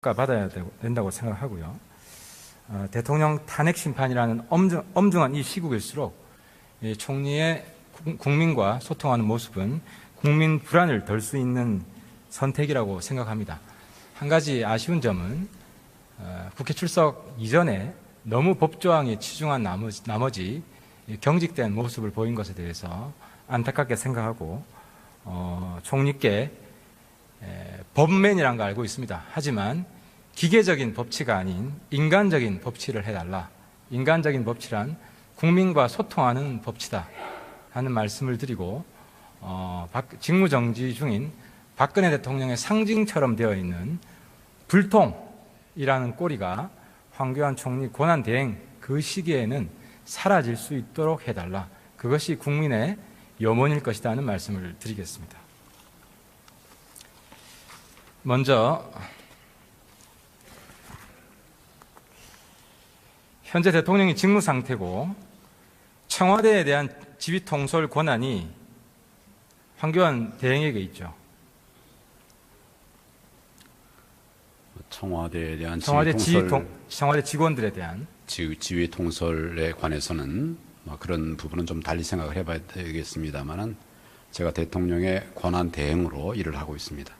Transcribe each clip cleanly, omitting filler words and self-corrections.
받아야 된다고 생각하고요. 대통령 탄핵 심판이라는 엄중한 이 시국일수록 총리의 국민과 소통하는 모습은 국민 불안을 덜 수 있는 선택이라고 생각합니다. 한 가지 아쉬운 점은 국회 출석 이전에 너무 법조항에 치중한 나머지 경직된 모습을 보인 것에 대해서 안타깝게 생각하고 총리께 법맨이라는 걸 알고 있습니다. 하지만 기계적인 법치가 아닌 인간적인 법치를 해달라. 인간적인 법치란 국민과 소통하는 법치다 하는 말씀을 드리고 직무정지 중인 박근혜 대통령의 상징처럼 되어 있는 불통이라는 꼬리가 황교안 총리 권한대행 그 시기에는 사라질 수 있도록 해달라. 그것이 국민의 염원일 것이다 하는 말씀을 드리겠습니다. 먼저 현재 대통령이 직무 상태고 청와대에 대한 지휘 통솔 권한이 황교안 대행에게 있죠. 청와대에 대한 청와대 직원들에 대한 지휘 통솔에 관해서는 그런 부분은 좀 달리 생각을 해봐야 되겠습니다만은 제가 대통령의 권한 대행으로 일을 하고 있습니다.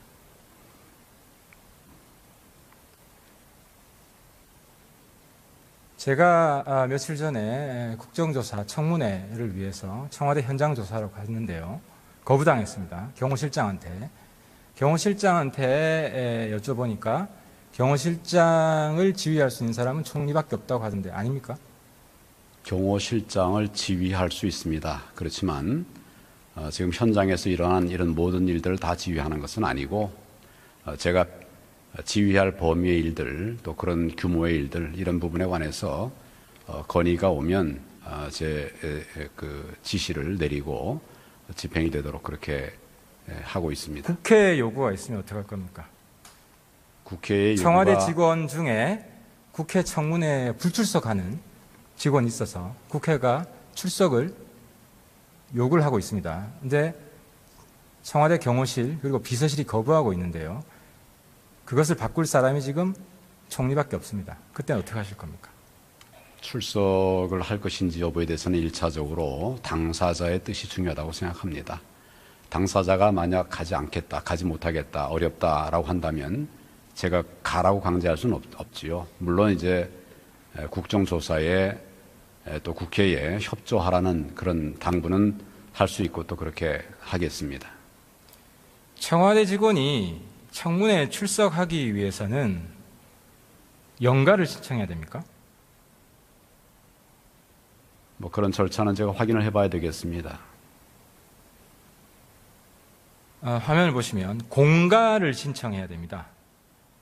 제가 며칠 전에 국정조사 청문회를 위해서 청와대 현장 조사로 갔는데요. 거부당했습니다. 경호실장한테 여쭤보니까 경호실장을 지휘할 수 있는 사람은 총리밖에 없다고 하던데 아닙니까? 경호실장을 지휘할 수 있습니다. 그렇지만 지금 현장에서 일어난 이런 모든 일들을 다 지휘하는 것은 아니고 제가 지휘할 범위의 일들 또 그런 규모의 일들 이런 부분에 관해서 건의가 오면 제 지시를 내리고 집행이 되도록 그렇게 하고 있습니다. 국회 요구가 있으면 어떻게 할 겁니까? 국회의 청와대 직원 중에 국회 청문회에 불출석하는 직원이 있어서 국회가 출석을 요구를 하고 있습니다. 그런데 청와대 경호실 그리고 비서실이 거부하고 있는데요. 그것을 바꿀 사람이 지금 총리밖에 없습니다. 그때는 어떻게 하실 겁니까? 출석을 할 것인지 여부에 대해서는 1차적으로 당사자의 뜻이 중요하다고 생각합니다. 당사자가 만약 가지 않겠다, 가지 못하겠다, 어렵다라고 한다면 제가 가라고 강제할 수는 없지요. 물론 이제 국정조사에 또 국회에 협조하라는 그런 당부는 할 수 있고 또 그렇게 하겠습니다. 청와대 직원이 청문회에 출석하기 위해서는 연가를 신청해야 됩니까? 그런 절차는 제가 확인을 해봐야 되겠습니다. 화면을 보시면 공가를 신청해야 됩니다.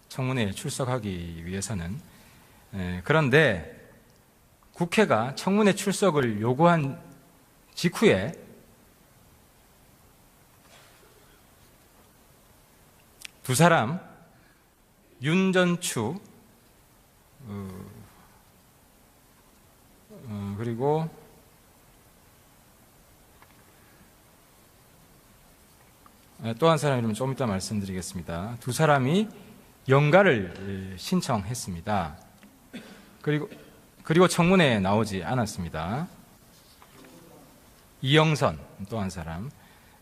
청문회에 출석하기 위해서는. 그런데 국회가 청문회 출석을 요구한 직후에 두 사람, 윤전추 그리고 또 한 사람 이름 좀 이따 말씀드리겠습니다. 두 사람이 연가를 신청했습니다. 그리고 청문회에 나오지 않았습니다. 이영선 또 한 사람.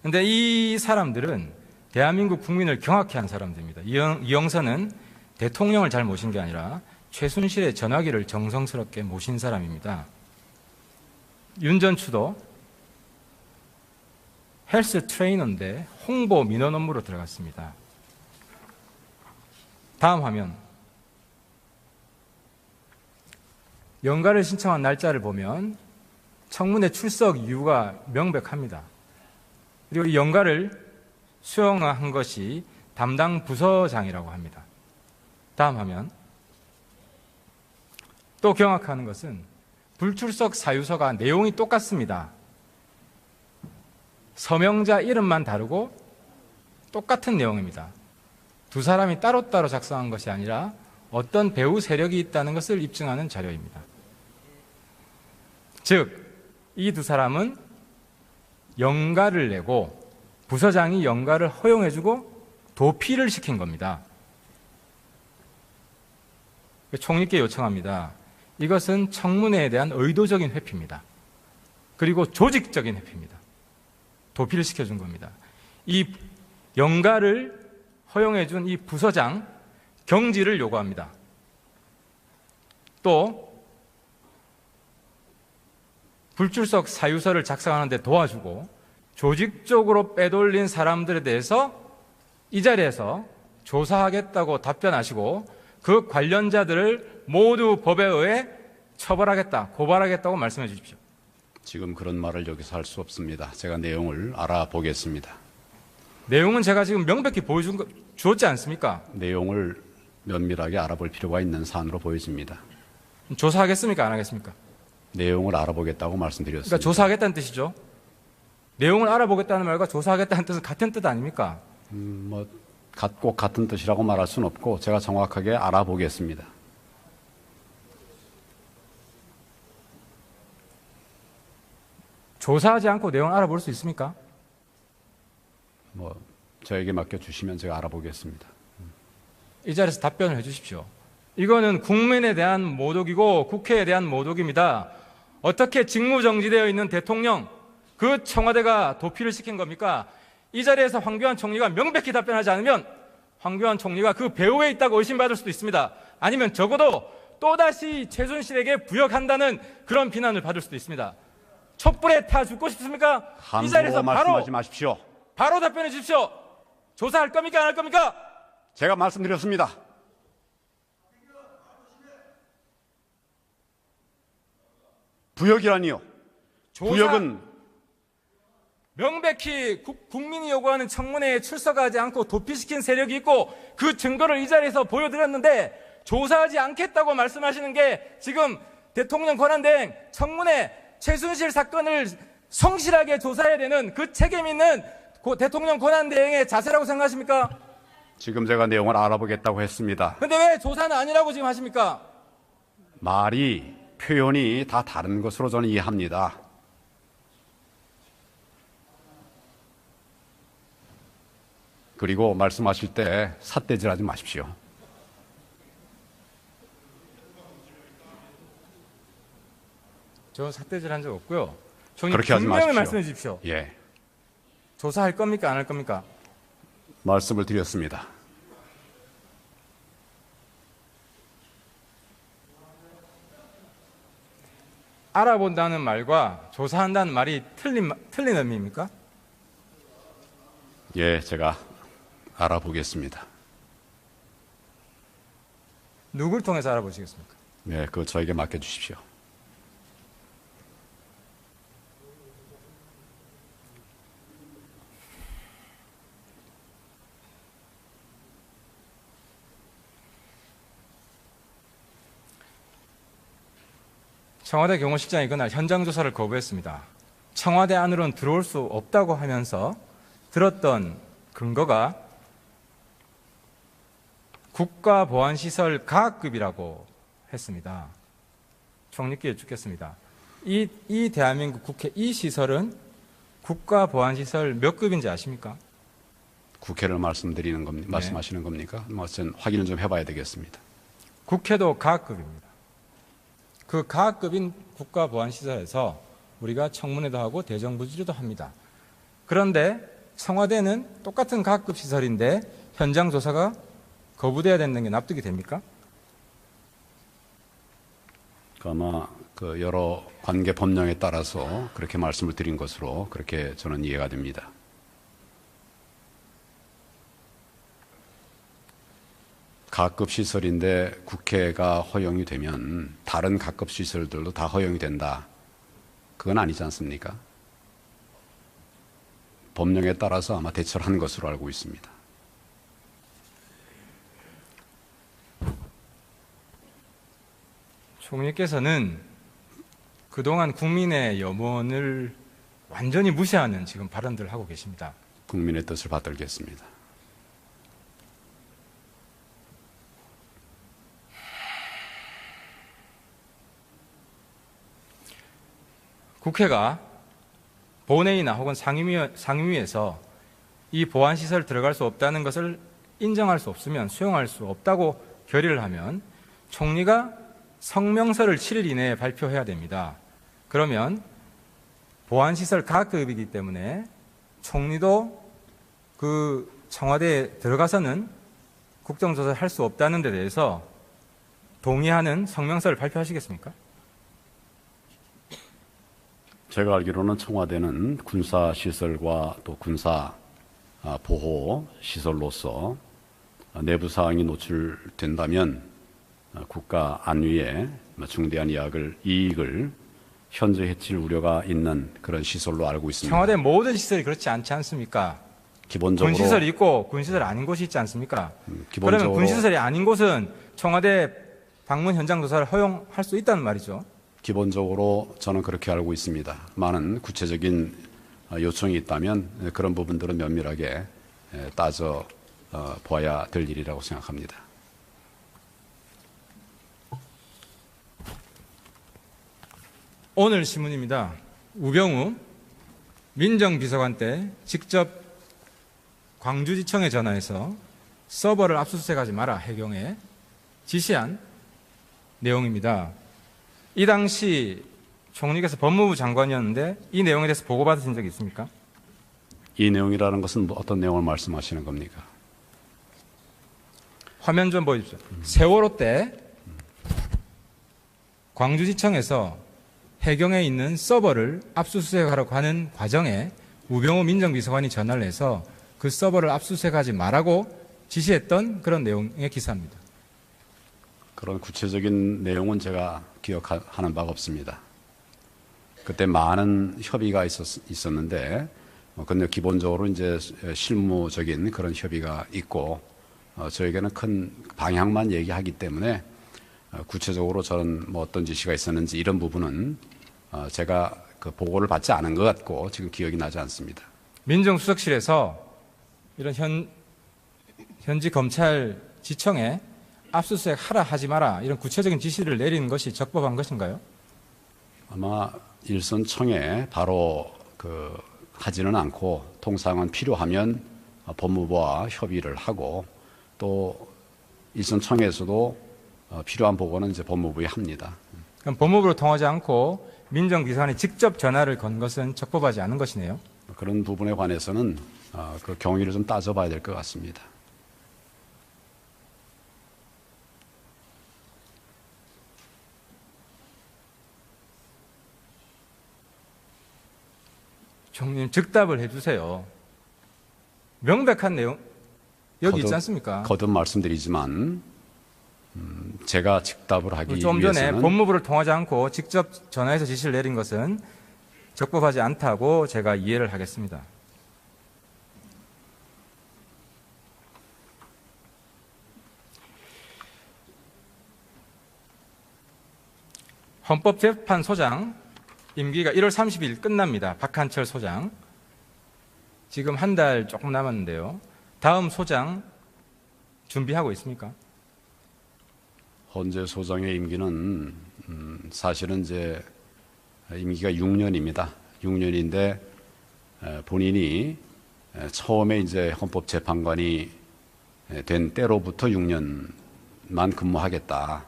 그런데 이 사람들은 대한민국 국민을 경악해 한 사람들입니다. 이영선은 대통령을 잘 모신 게 아니라 최순실의 전화기를 정성스럽게 모신 사람입니다. 윤전추도 헬스 트레이너인데 홍보 민원 업무로 들어갔습니다. 다음 화면. 연가를 신청한 날짜를 보면 청문회 출석 이유가 명백합니다. 그리고 이 연가를 수용한 것이 담당 부서장이라고 합니다. 다음 화면. 또 경악하는 것은 불출석 사유서가 내용이 똑같습니다. 서명자 이름만 다르고 똑같은 내용입니다. 두 사람이 따로따로 작성한 것이 아니라 어떤 배후 세력이 있다는 것을 입증하는 자료입니다. 즉, 이 두 사람은 연가를 내고 부서장이 연가를 허용해주고 도피를 시킨 겁니다. 총리께 요청합니다. 이것은 청문회에 대한 의도적인 회피입니다. 그리고 조직적인 회피입니다. 도피를 시켜준 겁니다. 이 영가를 허용해준 이 부서장 경질을 요구합니다. 또 불출석 사유서를 작성하는 데 도와주고 조직적으로 빼돌린 사람들에 대해서 이 자리에서 조사하겠다고 답변하시고 그 관련자들을 모두 법에 의해 처벌하겠다, 고발하겠다고 말씀해 주십시오. 지금 그런 말을 여기서 할 수 없습니다. 제가 내용을 알아보겠습니다. 내용은 제가 지금 명백히 주었지 않습니까? 내용을 면밀하게 알아볼 필요가 있는 사안으로 보여집니다. 조사하겠습니까? 안 하겠습니까? 내용을 알아보겠다고 말씀드렸습니다. 그러니까 조사하겠다는 뜻이죠. 내용을 알아보겠다는 말과 조사하겠다는 뜻은 같은 뜻 아닙니까? 꼭 같은 뜻이라고 말할 수는 없고 제가 정확하게 알아보겠습니다. 조사하지 않고 내용을 알아볼 수 있습니까? 저에게 맡겨주시면 제가 알아보겠습니다. 이 자리에서 답변을 해 주십시오. 이거는 국민에 대한 모독이고 국회에 대한 모독입니다. 어떻게 직무정지되어 있는 대통령, 그 청와대가 도피를 시킨 겁니까? 이 자리에서 황교안 총리가 명백히 답변하지 않으면 황교안 총리가 그 배후에 있다고 의심받을 수도 있습니다. 아니면 적어도 또다시 최순실에게 부역한다는 그런 비난을 받을 수도 있습니다. 촛불에 타 죽고 싶습니까? 이 자리에서 말씀하지 마십시오. 바로 답변해 주십시오. 조사할 겁니까? 안 할 겁니까? 제가 말씀드렸습니다. 부역이라니요. 부역은 명백히 국민이 요구하는 청문회에 출석하지 않고 도피시킨 세력이 있고 그 증거를 이 자리에서 보여드렸는데 조사하지 않겠다고 말씀하시는 게 지금 대통령 권한대행 청문회 최순실 사건을 성실하게 조사해야 되는 그 책임 있는 대통령 권한대행의 자세라고 생각하십니까? 지금 제가 내용을 알아보겠다고 했습니다. 근데 왜 조사는 아니라고 지금 하십니까? 표현이 다 다른 것으로 저는 이해합니다. 그리고 말씀하실 때 삿대질하지 마십시오. 저 삿대질한 적 없고요. 그렇게 하지 분명히 마십시오. 말씀해 주십시오. 예, 조사할 겁니까? 안 할 겁니까? 말씀을 드렸습니다. 알아본다는 말과 조사한다는 말이 틀린 의미입니까? 예, 제가 알아보겠습니다. 누굴 통해서 알아보시겠습니까? 네, 그거 저에게 맡겨주십시오. 청와대 경호실장이 그날 현장 조사를 거부했습니다. 청와대 안으로는 들어올 수 없다고 하면서 들었던 근거가 국가보안시설 가급이라고 했습니다. 총리께 여쭙겠습니다. 이 대한민국 국회 이 시설은 국가보안시설 몇 급인지 아십니까? 국회를 말씀하시는 겁니까? 전 확인을 좀 해봐야 되겠습니다. 국회도 가급입니다. 그 가급인 국가보안시설에서 우리가 청문회도 하고 대정부질도 합니다. 그런데 청와대는 똑같은 가급 시설인데 현장 조사가 거부돼야 되는 게 납득이 됩니까? 아마 여러 관계 법령에 따라서 그렇게 말씀을 드린 것으로 그렇게 저는 이해가 됩니다. 가급 시설인데 국회가 허용이 되면 다른 가급 시설들도 다 허용이 된다. 그건 아니지 않습니까? 법령에 따라서 아마 대처를 한 것으로 알고 있습니다. 총리께서는 그동안 국민의 염원을 완전히 무시하는 지금 발언들을 하고 계십니다. 국민의 뜻을 받들겠습니다. 국회가 본회의나 혹은 상임위에서 이 보안시설 들어갈 수 없다는 것을 인정할 수 없으면 수용할 수 없다고 결의를 하면 총리가 성명서를 7일 이내에 발표해야 됩니다. 그러면 보안시설 가급이기 때문에 총리도 그 청와대에 들어가서는 국정조사를 할 수 없다는 데 대해서 동의하는 성명서를 발표하시겠습니까? 제가 알기로는 청와대는 군사시설과 또 군사 보호 시설로서 내부 사항이 노출된다면 국가 안위에 중대한 이익을 현저 해칠 우려가 있는 그런 시설로 알고 있습니다. 청와대 모든 시설이 그렇지 않지 않습니까? 기본적으로 군시설이 있고 군시설 아닌 곳이 있지 않습니까? 기본적으로 그러면 군시설이 아닌 곳은 청와대 방문 현장 조사를 허용할 수 있다는 말이죠. 기본적으로 저는 그렇게 알고 있습니다. 많은 구체적인 요청이 있다면 그런 부분들은 면밀하게 따져 보아야 될 일이라고 생각합니다. 오늘 신문입니다. 우병우 민정비서관 때 직접 광주지청에 전화해서 서버를 압수수색하지 마라 해경에 지시한 내용입니다. 이 당시 총리께서 법무부 장관이었는데 이 내용에 대해서 보고받으신 적이 있습니까? 이 내용이라는 것은 어떤 내용을 말씀하시는 겁니까? 화면 좀 보여주십시오. 세월호 때 광주지청에서 해경에 있는 서버를 압수수색하라고 하는 과정에 우병우 민정비서관이 전화를 해서 그 서버를 압수수색하지 말라고 지시했던 그런 내용의 기사입니다. 그런 구체적인 내용은 제가 기억하는 바가 없습니다. 그때 많은 협의가 있었는데, 근데 기본적으로 이제 실무적인 그런 협의가 있고, 저에게는 큰 방향만 얘기하기 때문에 구체적으로 저는 뭐 어떤 지시가 있었는지 이런 부분은 제가 그 보고를 받지 않은 것 같고 지금 기억이 나지 않습니다. 민정수석실에서 이런 현지 검찰 지청에 압수수색 하라 하지 마라 이런 구체적인 지시를 내리는 것이 적법한 것인가요? 아마 일선청에 바로 하지는 않고 통상은 필요하면 법무부와 협의를 하고 또 일선청에서도 필요한 보고는 이제 법무부에 합니다. 그럼 법무부로 통하지 않고 민정비서관이 직접 전화를 건 것은 적법하지 않은 것이네요. 그런 부분에 관해서는 그 경위를 좀 따져봐야 될 것 같습니다. 총리님 즉답을 해주세요. 명백한 내용 여기 있지 않습니까? 거듭 말씀드리지만 제가 즉답을 하기 좀 전에 위해서는 법무부를 통하지 않고 직접 전화해서 지시를 내린 것은 적법하지 않다고 제가 이해를 하겠습니다. 헌법재판소장 임기가 1월 30일 끝납니다. 박한철 소장. 지금 한 달 조금 남았는데요. 다음 소장 준비하고 있습니까? 헌재 소장의 임기는 사실은 이제 임기가 6년입니다. 6년인데 본인이 처음에 이제 헌법재판관이 된 때로부터 6년만 근무하겠다.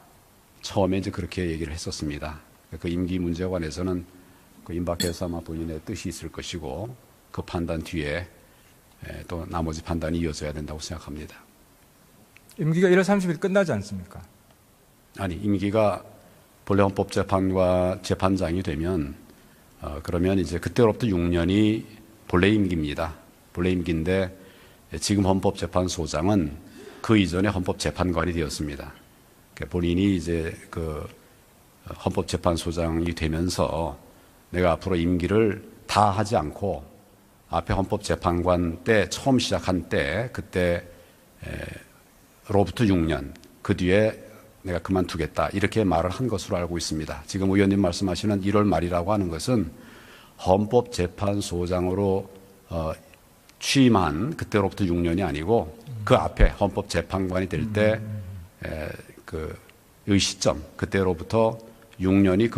처음에 이제 그렇게 얘기를 했었습니다. 그 임기 문제에 관해서는 그 임박해서 아마 본인의 뜻이 있을 것이고 그 판단 뒤에 또 나머지 판단이 이어져야 된다고 생각합니다. 임기가 1월 30일 끝나지 않습니까? 아니, 임기가 본래 헌법재판과 재판장이 되면 그러면 이제 그때로부터 6년이 본래 임기입니다. 본래 임기인데 지금 헌법재판소장은 그 이전에 헌법재판관이 되었습니다. 그러니까 본인이 이제 그 헌법재판소장이 되면서 내가 앞으로 임기를 다 하지 않고 앞에 헌법재판관 때 처음 시작한 때 그때로부터 6년 그 뒤에 내가 그만두겠다 이렇게 말을 한 것으로 알고 있습니다. 지금 의원님 말씀하시는 1월 말이라고 하는 것은 헌법재판소장으로 취임한 그때로부터 6년이 아니고 그 앞에 헌법재판관이 될 때 그 시점 그때로부터 6년이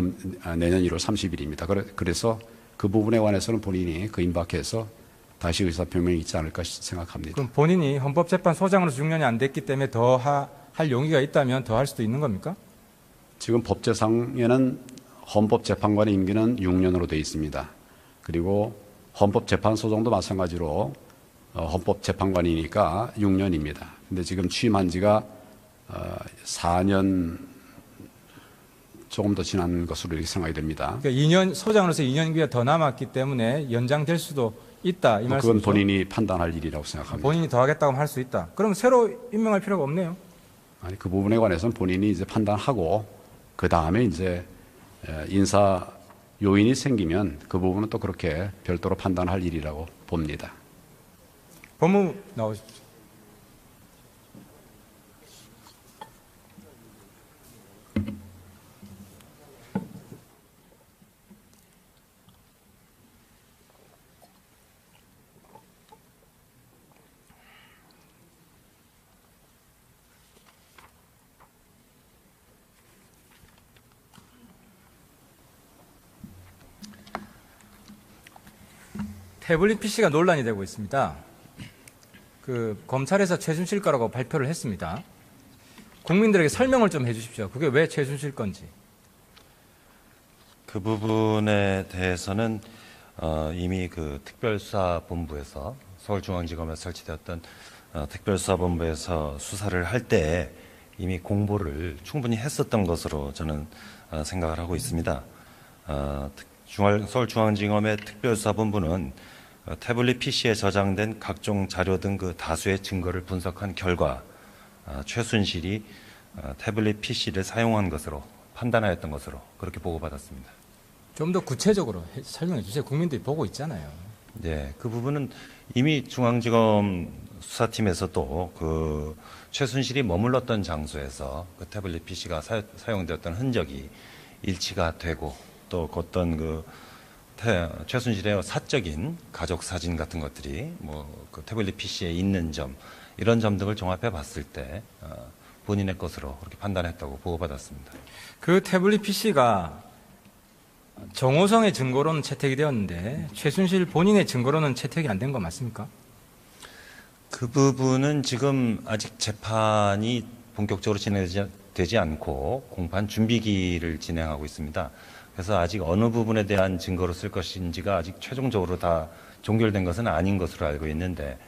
내년 1월 30일입니다. 그래서 그 부분에 관해서는 본인이 그 임박해서 다시 의사표명이 있지 않을까 생각합니다. 그럼 본인이 헌법재판소장으로서 6년이 안 됐기 때문에 더 할 용의가 있다면 더 할 수도 있는 겁니까? 지금 법제상에는 헌법재판관의 임기는 6년으로 되어 있습니다. 그리고 헌법재판소장도 마찬가지로 헌법재판관이니까 6년입니다. 근데 지금 취임한 지가 4년 조금 더 지난 것으로 이렇게 생각이 됩니다. 그러니까 2년 소장으로서 2년기가 더 남았기 때문에 연장될 수도 있다 이 말씀이죠. 그건 본인이 판단할 일이라고 생각합니다. 본인이 더 하겠다고 하면 할 수 있다. 그럼 새로 임명할 필요가 없네요. 아니 그 부분에 관해서는 본인이 이제 판단하고 그 다음에 이제 인사 요인이 생기면 그 부분은 또 그렇게 별도로 판단할 일이라고 봅니다. 법무부 나오십시오. 태블릿 PC가 논란이 되고 있습니다. 검찰에서 최순실 거라고 발표를 했습니다. 국민들에게 설명을 좀 해주십시오. 그게 왜 최순실 건지. 그 부분에 대해서는 이미 그 특별수사본부에서 서울중앙지검에 설치되었던 특별수사본부에서 수사를 할 때 이미 공보를 충분히 했었던 것으로 저는 생각을 하고 있습니다. 서울중앙지검의 특별수사본부는 태블릿 PC에 저장된 각종 자료 등 그 다수의 증거를 분석한 결과 최순실이 태블릿 PC를 사용한 것으로 판단하였던 것으로 그렇게 보고받았습니다. 좀 더 구체적으로 설명해 주세요. 국민들이 보고 있잖아요. 네, 그 부분은 이미 중앙지검 수사팀에서도 그 최순실이 머물렀던 장소에서 그 태블릿 PC가 사용되었던 흔적이 일치가 되고 또 어떤 최순실의 사적인 가족 사진 같은 것들이 그 태블릿 PC에 있는 점 이런 점 등을 종합해 봤을 때 본인의 것으로 그렇게 판단했다고 보고받았습니다. 그 태블릿 PC가 정호성의 증거로는 채택이 되었는데 최순실 본인의 증거로는 채택이 안 된 거 맞습니까? 그 부분은 지금 아직 재판이 본격적으로 진행되지 않고 공판 준비기를 진행하고 있습니다. 그래서 아직 어느 부분에 대한 증거로 쓸 것인지가 아직 최종적으로 다 종결된 것은 아닌 것으로 알고 있는데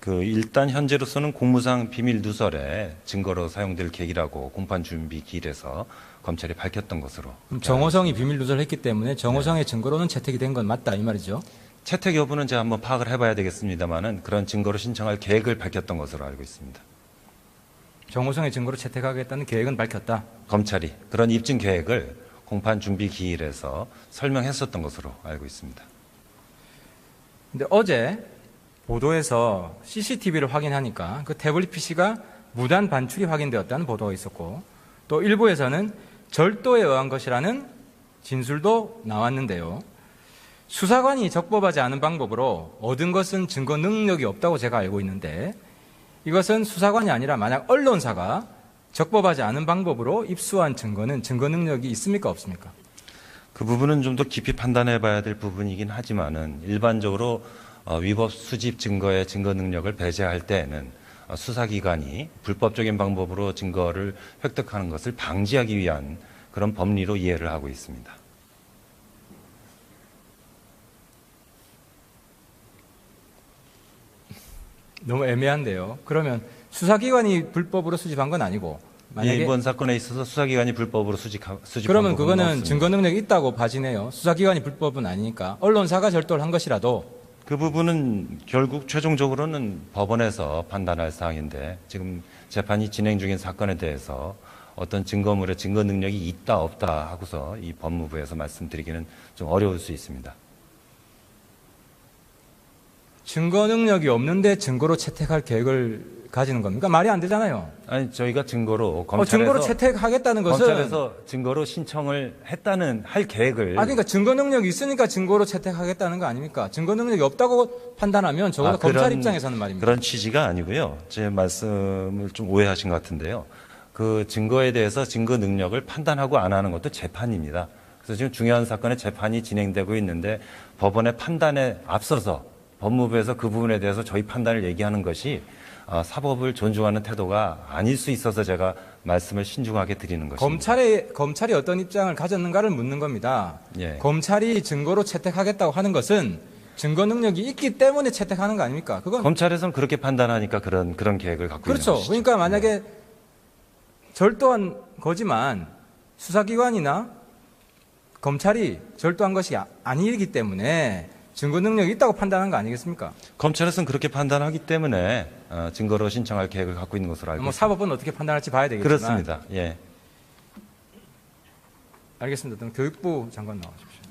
일단 현재로서는 공무상 비밀 누설에 증거로 사용될 계기라고 공판 준비 기일에서 검찰이 밝혔던 것으로. 그럼 정호성이 비밀 누설했기 때문에 정호성의 증거로는 채택이 된 건 맞다 이 말이죠. 채택 여부는 제가 한번 파악을 해봐야 되겠습니다만은 그런 증거로 신청할 계획을 밝혔던 것으로 알고 있습니다. 정호성의 증거로 채택하겠다는 계획은 밝혔다. 검찰이 그런 입증 계획을 공판 준비 기일에서 설명했었던 것으로 알고 있습니다. 근데 어제 보도에서 CCTV를 확인하니까 그 태블릿 PC가 무단 반출이 확인되었다는 보도가 있었고 또 일부에서는 절도에 의한 것이라는 진술도 나왔는데요. 수사관이 적법하지 않은 방법으로 얻은 것은 증거 능력이 없다고 제가 알고 있는데 이것은 수사관이 아니라 만약 언론사가 적법하지 않은 방법으로 입수한 증거는 증거 능력이 있습니까 없습니까? 그 부분은 좀 더 깊이 판단해 봐야 될 부분이긴 하지만은 일반적으로 위법 수집 증거의 증거 능력을 배제할 때에는 수사기관이 불법적인 방법으로 증거를 획득하는 것을 방지하기 위한 그런 법리로 이해를 하고 있습니다. 너무 애매한데요. 그러면 수사기관이 불법으로 수집한 건 아니고 만약에 이번 사건에 있어서 수사기관이 불법으로 수집한 그러면 부분은 그거는 없습니다. 증거 능력이 있다고 봐지네요. 수사기관이 불법은 아니니까 언론사가 절도를 한 것이라도 그 부분은 결국 최종적으로는 법원에서 판단할 사항인데 지금 재판이 진행 중인 사건에 대해서 어떤 증거물의 증거 능력이 있다 없다 하고서 이 법무부에서 말씀드리기는 좀 어려울 수 있습니다. 증거 능력이 없는데 증거로 채택할 계획을 가지는 겁니까? 말이 안 되잖아요. 아니 저희가 증거로 증거로 채택하겠다는 것은 검찰에서 증거로 신청을 했다는 할 계획을 그러니까 증거 능력이 있으니까 증거로 채택하겠다는 거 아닙니까? 증거 능력이 없다고 판단하면 적어도 검찰 입장에서는 말입니다. 그런 취지가 아니고요. 제 말씀을 좀 오해하신 것 같은데요. 그 증거에 대해서 증거 능력을 판단하고 안 하는 것도 재판입니다. 그래서 지금 중요한 사건의 재판이 진행되고 있는데 법원의 판단에 앞서서 법무부에서 그 부분에 대해서 저희 판단을 얘기하는 것이 사법을 존중하는 태도가 아닐 수 있어서 제가 말씀을 신중하게 드리는 것입니다. 검찰이 어떤 입장을 가졌는가를 묻는 겁니다. 예. 검찰이 증거로 채택하겠다고 하는 것은 증거 능력이 있기 때문에 채택하는 거 아닙니까? 그건 검찰에서는 그렇게 판단하니까 그런 계획을 갖고 있는 그렇죠. 것이죠. 그러니까 만약에 절도한 거지만 수사기관이나 검찰이 절도한 것이 아니기 때문에 증거 능력이 있다고 판단한 거 아니겠습니까? 검찰에서는 그렇게 판단하기 때문에 증거로 신청할 계획을 갖고 있는 것으로 알고 뭐 있습니다. 사법은 어떻게 판단할지 봐야 되겠지만 그렇습니다. 예. 알겠습니다. 그럼 교육부 장관 나와주십시오.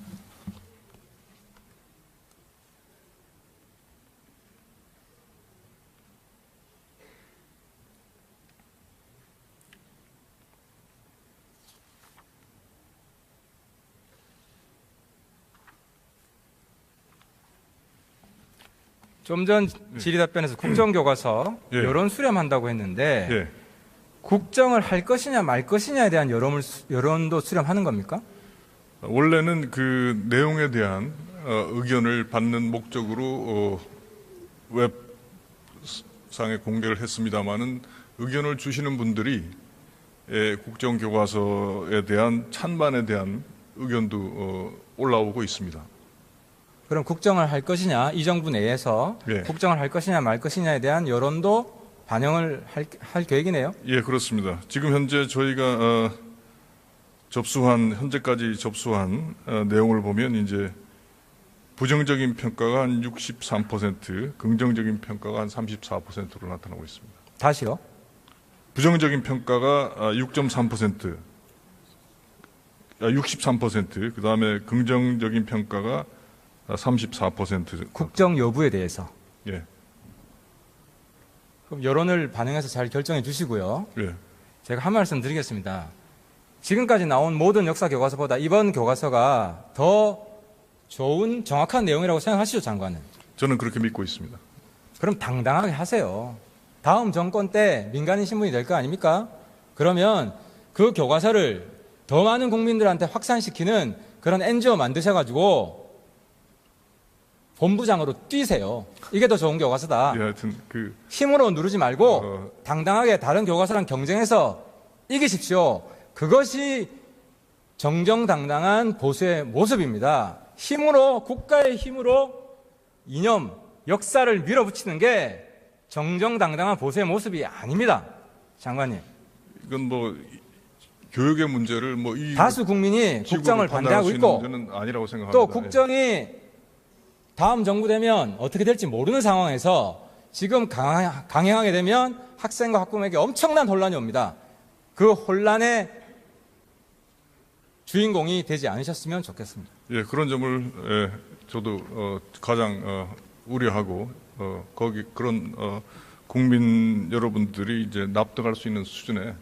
좀 전 질의답변에서 국정교과서 예. 여론 수렴한다고 했는데 예. 국정을 할 것이냐 말 것이냐에 대한 여론도 수렴하는 겁니까? 원래는 그 내용에 대한 의견을 받는 목적으로 웹상에 공개를 했습니다마는 의견을 주시는 분들이 국정교과서에 대한 찬반에 대한 의견도 올라오고 있습니다. 그럼 국정을 할 것이냐, 이 정부 내에서 예. 국정을 할 것이냐 말 것이냐에 대한 여론도 반영을 할 계획이네요. 예, 그렇습니다. 지금 현재 저희가 현재까지 접수한 내용을 보면 이제 부정적인 평가가 한 63%, 긍정적인 평가가 한 34%로 나타나고 있습니다. 다시요. 부정적인 평가가 6.3%, 63%, 그 다음에 긍정적인 평가가 34%. 국정 여부에 대해서. 예, 그럼 여론을 반영해서 잘 결정해 주시고요. 예. 제가 한 말씀 드리겠습니다. 지금까지 나온 모든 역사 교과서보다 이번 교과서가 더 좋은 정확한 내용이라고 생각하시죠, 장관은? 저는 그렇게 믿고 있습니다. 그럼 당당하게 하세요. 다음 정권 때 민간인 신분이 될 거 아닙니까? 그러면 그 교과서를 더 많은 국민들한테 확산시키는 그런 NGO 만드셔가지고 본부장으로 뛰세요. 이게 더 좋은 교과서다. 예, 하여튼 힘으로 누르지 말고 당당하게 다른 교과서랑 경쟁해서 이기십시오. 그것이 정정당당한 보수의 모습입니다. 힘으로, 국가의 힘으로 이념, 역사를 밀어붙이는 게 정정당당한 보수의 모습이 아닙니다. 장관님. 이건 뭐 교육의 문제를 뭐이 다수 국민이 국정을 반대하고 있고 문제는 아니라고 생각합니다. 또 국정이 다음 정부 되면 어떻게 될지 모르는 상황에서 지금 강행하게 되면 학생과 학부모에게 엄청난 혼란이 옵니다. 그 혼란의 주인공이 되지 않으셨으면 좋겠습니다. 예, 그런 점을 저도 가장 우려하고 거기 그런 국민 여러분들이 이제 납득할 수 있는 수준의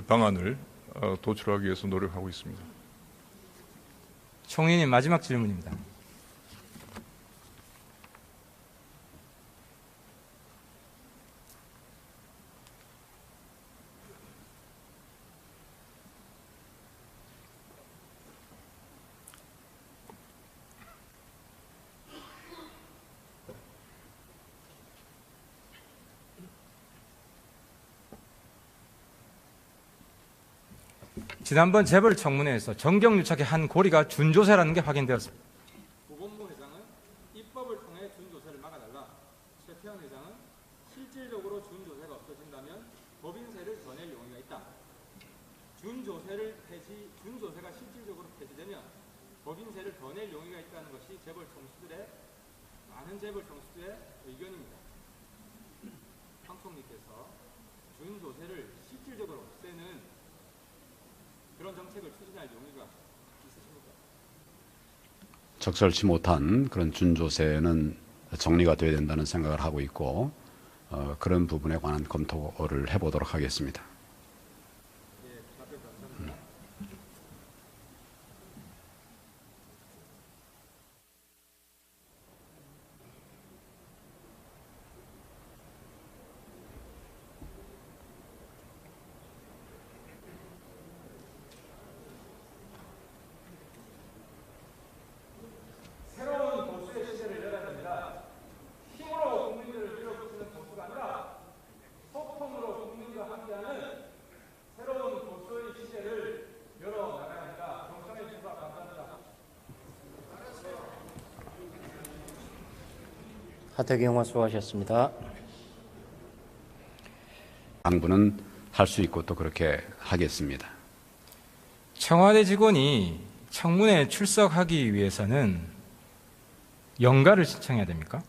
방안을 도출하기 위해서 노력하고 있습니다. 총리님 마지막 질문입니다. 지난번 재벌청문회에서 정경유착의 한 고리가 준조세라는 게 확인되었습니다. 고범모 회장은 입법을 통해 준조세를 막아달라. 최태원 회장은 실질적으로 준조세가 없어진다면 법인세를 더 낼 용의가 있다. 준조세가 실질적으로 폐지되면 법인세를 더 낼 용의가 있다는 것이 많은 재벌 총수들의 의견입니다. 황 총리께서 준조세를 실질적으로 없애는 그런 정책을 추진할 용의가 있으십니까? 적절치 못한 그런 준조세는 정리가 돼야 된다는 생각을 하고 있고 그런 부분에 관한 검토를 해보도록 하겠습니다. 새로운 보수의 시대를 열어야 됩니다. 힘으로 국민들을 밀어붙이는 보수가 아니라 하태경 의원 수고하셨습니다. 당부는 할 수 있고 또 그렇게 하겠습니다. 청와대 직원이 청문회에 출석하기 위해서는 연가를 신청해야 됩니까?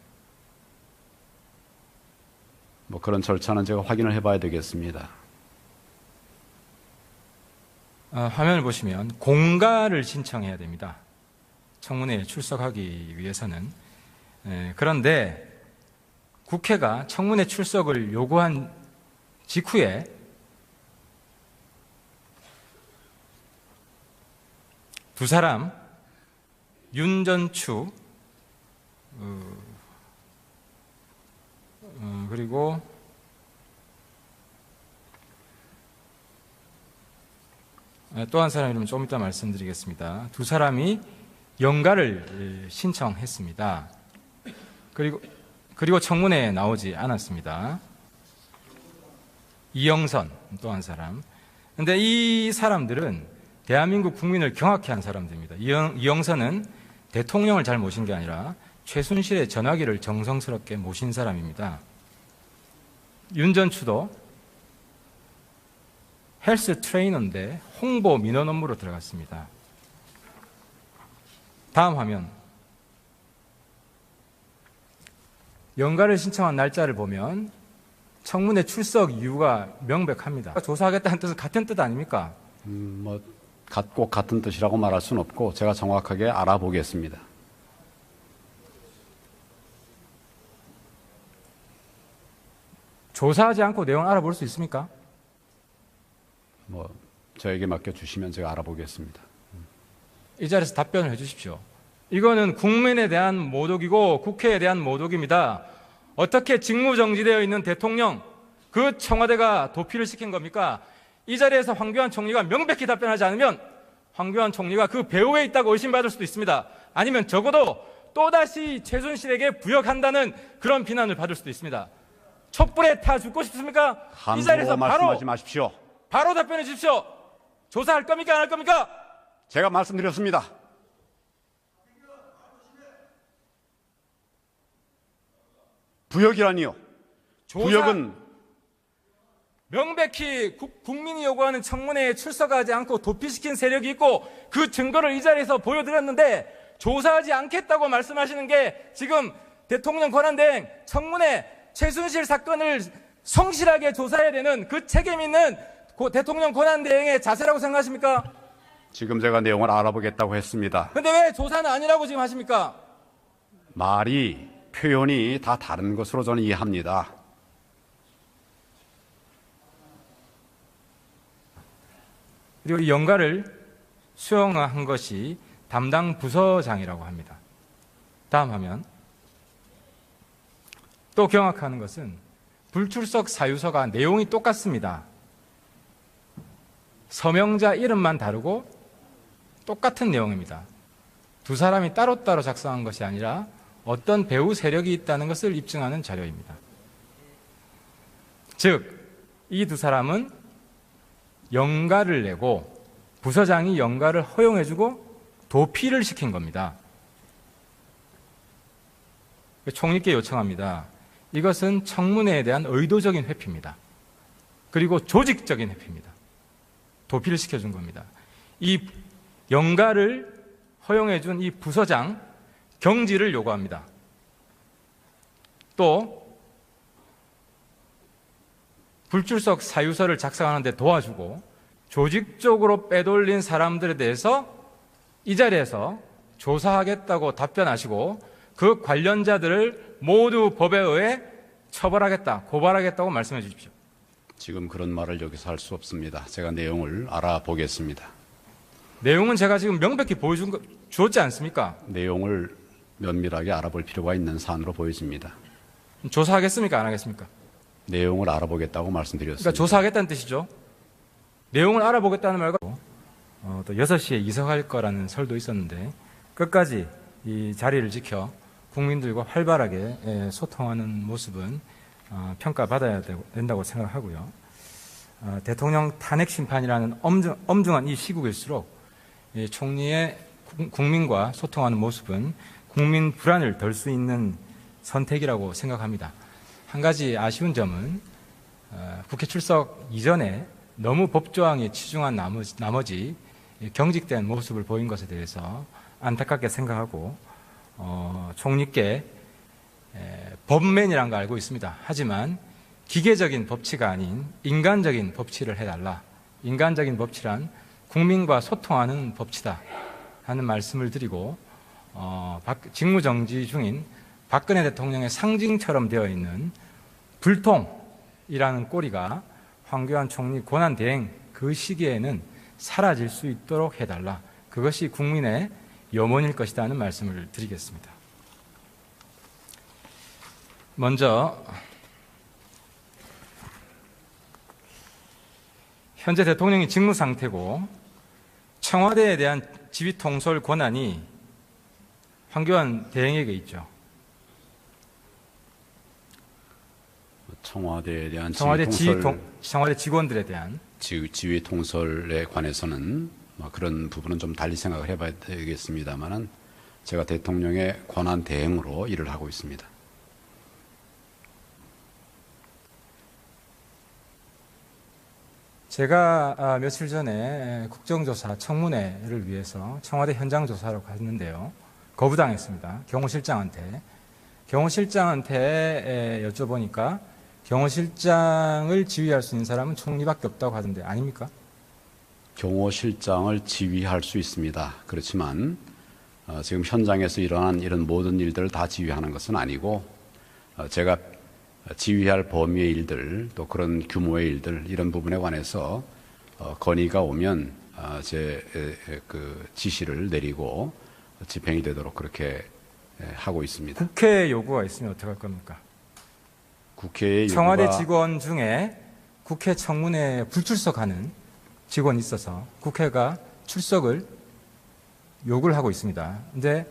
뭐 그런 절차는 제가 확인을 해봐야 되겠습니다. 화면을 보시면 공가를 신청해야 됩니다. 청문회에 출석하기 위해서는. 그런데 국회가 청문회 출석을 요구한 직후에 두 사람, 윤전추, 그리고 또 한 사람 이름 좀 이따 말씀드리겠습니다. 두 사람이 연가를 신청했습니다. 그리고 청문회에 나오지 않았습니다. 이영선 또 한 사람. 근데 이 사람들은 대한민국 국민을 경악해 한 사람들입니다. 이영선은 대통령을 잘 모신 게 아니라 최순실의 전화기를 정성스럽게 모신 사람입니다. 윤전추도 헬스 트레이너인데 홍보 민원 업무로 들어갔습니다. 다음 화면. 연가를 신청한 날짜를 보면 청문회 출석 이유가 명백합니다. 조사하겠다는 뜻은 같은 뜻 아닙니까? 뭐 꼭 같은 뜻이라고 말할 수는 없고 제가 정확하게 알아보겠습니다. 조사하지 않고 내용을 알아볼 수 있습니까? 뭐 저에게 맡겨주시면 제가 알아보겠습니다. 이 자리에서 답변을 해주십시오. 이거는 국민에 대한 모독이고 국회에 대한 모독입니다. 어떻게 직무정지되어 있는 대통령, 그 청와대가 도피를 시킨 겁니까? 이 자리에서 황교안 총리가 명백히 답변하지 않으면 황교안 총리가 그 배후에 있다고 의심받을 수도 있습니다. 아니면 적어도 또다시 최순실에게 부역한다는 그런 비난을 받을 수도 있습니다. 촛불에 타 죽고 싶습니까? 이 자리에서 말씀하지 마십시오. 바로 답변해 주십시오. 조사할 겁니까? 안 할 겁니까? 제가 말씀드렸습니다. 부역이라니요. 부역은 명백히 국민이 요구하는 청문회에 출석하지 않고 도피시킨 세력이 있고 그 증거를 이 자리에서 보여드렸는데 조사하지 않겠다고 말씀하시는 게 지금 대통령 권한대행 청문회 최순실 사건을 성실하게 조사해야 되는 그 책임 있는 대통령 권한대행의 자세라고 생각하십니까? 지금 제가 내용을 알아보겠다고 했습니다. 근데 왜 조사는 아니라고 지금 하십니까? 말이, 표현이 다 다른 것으로 저는 이해합니다. 그리고 이 연가를 수용한 것이 담당 부서장이라고 합니다. 다음 화면. 또 경악하는 것은 불출석 사유서가 내용이 똑같습니다. 서명자 이름만 다르고 똑같은 내용입니다. 두 사람이 따로따로 작성한 것이 아니라 어떤 배후 세력이 있다는 것을 입증하는 자료입니다. 즉, 이 두 사람은 연가를 내고 부서장이 연가를 허용해주고 도피를 시킨 겁니다. 총리께 요청합니다. 이것은 청문회에 대한 의도적인 회피입니다. 그리고 조직적인 회피입니다. 도피를 시켜준 겁니다. 이 연가를 허용해준 이 부서장 경질을 요구합니다. 또 불출석 사유서를 작성하는 데 도와주고 조직적으로 빼돌린 사람들에 대해서 이 자리에서 조사하겠다고 답변하시고 그 관련자들을 모두 법에 의해 처벌하겠다, 고발하겠다고 말씀해 주십시오. 지금 그런 말을 여기서 할 수 없습니다. 제가 내용을 알아보겠습니다. 내용은 제가 지금 명백히 주었지 않습니까? 내용을 면밀하게 알아볼 필요가 있는 사안으로 보여집니다. 조사하겠습니까? 안 하겠습니까? 내용을 알아보겠다고 말씀드렸습니다. 그러니까 조사하겠다는 뜻이죠. 내용을 알아보겠다는 말과 또 6시에 이석할 거라는 설도 있었는데 끝까지 이 자리를 지켜 국민들과 활발하게 소통하는 모습은 평가받아야 된다고 생각하고요. 대통령 탄핵 심판이라는 엄중한 이 시국일수록 총리의 국민과 소통하는 모습은 국민 불안을 덜 수 있는 선택이라고 생각합니다. 한 가지 아쉬운 점은 국회 출석 이전에 너무 법조항에 치중한 나머지 경직된 모습을 보인 것에 대해서 안타깝게 생각하고 총리께 법맨이라는 거 알고 있습니다. 하지만 기계적인 법치가 아닌 인간적인 법치를 해달라. 인간적인 법치란 국민과 소통하는 법치다 하는 말씀을 드리고 직무정지 중인 박근혜 대통령의 상징처럼 되어 있는 불통이라는 꼬리가 황교안 총리 권한대행 그 시기에는 사라질 수 있도록 해달라. 그것이 국민의 염원일 것이다 하는 말씀을 드리겠습니다. 먼저 현재 대통령이 직무 상태고 청와대에 대한 지휘 통솔 권한이 황교안 대행에게 있죠. 청와대에 대한 청와대 직원들에 대한 지휘 통솔에 관해서는 그런 부분은 좀 달리 생각을 해봐야 되겠습니다만은 제가 대통령의 권한 대행으로 일을 하고 있습니다. 제가 며칠 전에 국정조사 청문회를 위해서 청와대 현장 조사로 갔는데요. 거부당했습니다. 경호실장한테 여쭤보니까 경호실장을 지휘할 수 있는 사람은 총리밖에 없다고 하던데 아닙니까? 경호실장을 지휘할 수 있습니다. 그렇지만 지금 현장에서 일어난 이런 모든 일들을 다 지휘하는 것은 아니고 제가 지휘할 범위의 일들 또 그런 규모의 일들 이런 부분에 관해서 건의가 오면 제 그 지시를 내리고 집행이 되도록 그렇게 하고 있습니다. 국회 요구가 있으면 어떻게 할 겁니까? 국회의 청와대 요구가 직원 중에 국회 청문회에 불출석하는 직원이 있어서 국회가 출석을 요구를 하고 있습니다. 근데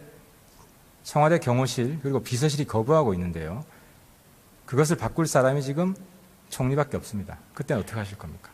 청와대 경호실 그리고 비서실이 거부하고 있는데요. 그것을 바꿀 사람이 지금 총리밖에 없습니다. 그때는 어떻게 하실 겁니까?